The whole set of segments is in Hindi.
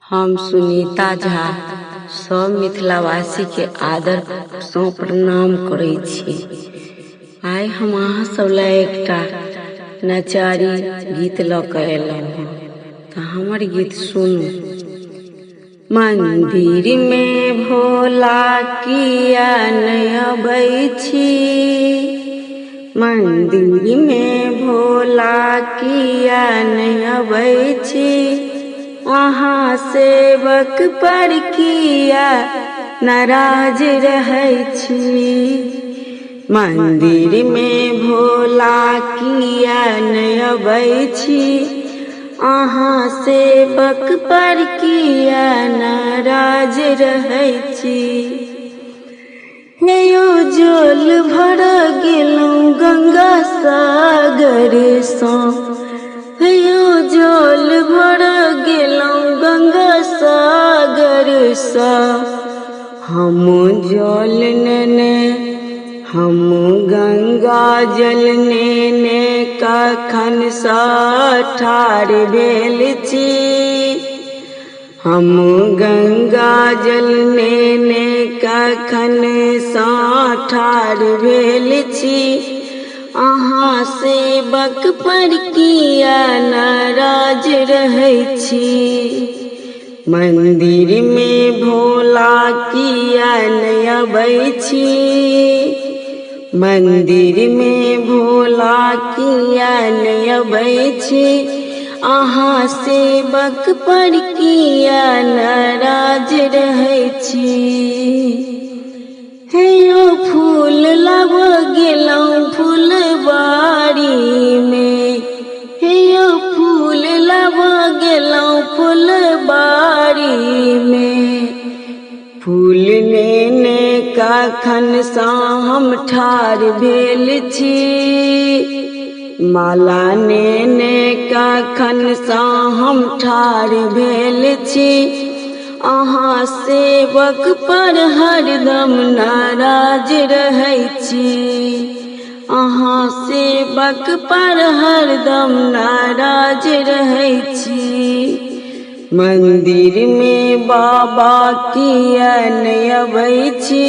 हम सुनीता झा सब मिथिलावासी के आदर सँ प्रणाम करै छी। आइ हम अहाँ सब ला एकटा नचारी गीत लऽ कऽ एलहुँ हँ, तऽ हमर गीत सुनू। मंदिर में भोला किया नहीं अबै छी, मंदिर में भोला किया नहीं अबै छी, अहाँ सेवक पर किया नाराज रहै छी। मंदिर में भोला किया नहीं अबै छी, अहाँ सेवक पर किया नाराज रहै छी। हे यौ जल भर गेलहुँ गंगा सागर सँ, हे यौ जल भर गेलहुँ गंगा सागर सँ, हम जल नेने हम गंगा जल नेने कखन सँ ठाढ़ भेल छी, हम गंगा जल नेने कखन सँ ठाढ़ भेल छी, अहाँ सेवक पर किया नाराज रहै छी। मंदिर में भोला किया नहीं अबै छी, मंदिर में भोला किया नहीं अबै छी, अहाँ सेवक पर किया नाराज रहै छी। हे यौ फूल लाबऽ गेलहुँ फुलबाड़ी में, हे यौ फूल लाबऽ गेलहुँ फुलबाड़ी में, फूल नेने कखन सँ हम ठाढ़ भेल छी, माला नेने कखन सँ हम ठाढ़ भेल छी, अहाँ सेवक पर हरदम नाराज रहै छी, अहाँ सेवक पर हरदम नाराज रहै छी। मंदिर में बाबा किया नहीं अबै छी,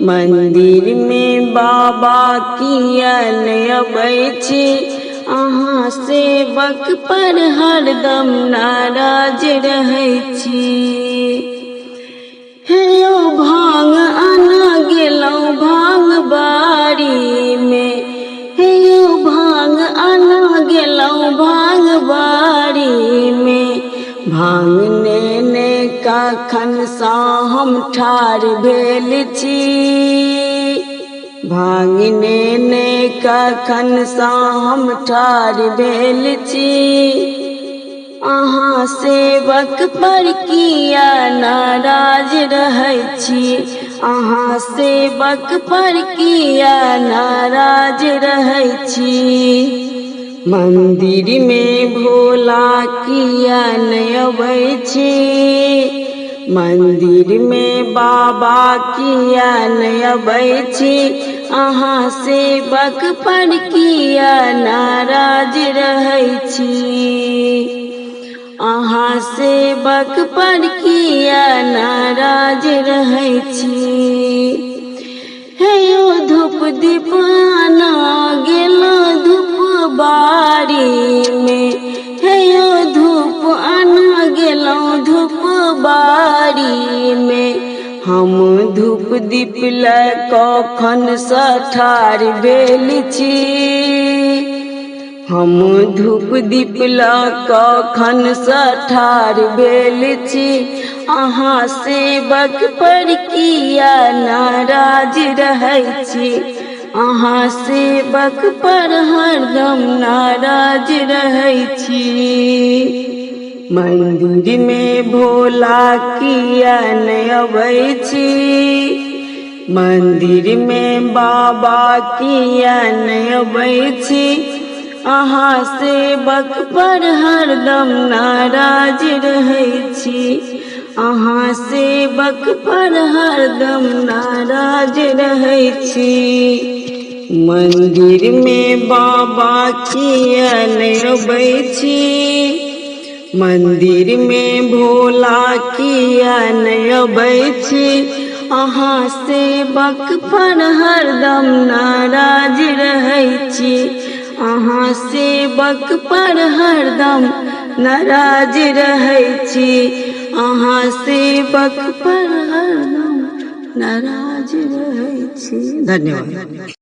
मंदिर में बाबा किया नहीं अबै छी, अहाँ सेवक पर हरदम नाराज रहै छी। हे यौ भांग आना गेलहुँ भांग बाड़ी में, हे यौ भांग आना गेलहुँ भांग बाड़ी में, भांग नेने कखन सँ हम ठाढ़ भेल छी, भांग नेने कखन सँ हम ठाढ़ भेल छी, अहाँ सेवक पर किया नाराज रहै छी, अहाँ सेवक पर किया नाराज रहै छी। मंदिर में भोला किया नहीं अबै छी, मंदिर में बाबा किया नहीं अबै छी, अहाँ सेवक पर किया नाराज रहै छी, अहाँ सेवक पर किया नाराज रहै छी। हे यौ धूप दीप आना गेलहुँ धूप बाड़ी में, हे यौ धूप आना गेलहुँ धूप बाड़ी में, हम धूप दीप लऽ कखन सँ ठाढ़ भेल छी, हम धूप दीप लऽ कखन सँ ठाढ़ भेल छी, अहाँ सेवक पर किया नाराज रहै छी, अहाँ सेवक पर हरदम नाराज रहै छी। मंदिर में भोला किया नहीं अबै छी, मंदिर में बाबा किया नहीं अबै छी, अहाँ सेवक पर हरदम नाराज रहै छी, अहाँ सेवक पर हरदम नाराज रहै छी। मंदिर में बाबा किया नहीं अबै छी, मंदिर में भोला किया नहीं अबै छी, अहाँ सेवक पर हरदम नाराज रहै छी। अहाँ सेवक पर हरदम नाराज रहै छी। अहाँ सेवक पर हरदम नाराज रहै छी। धन्यवाद।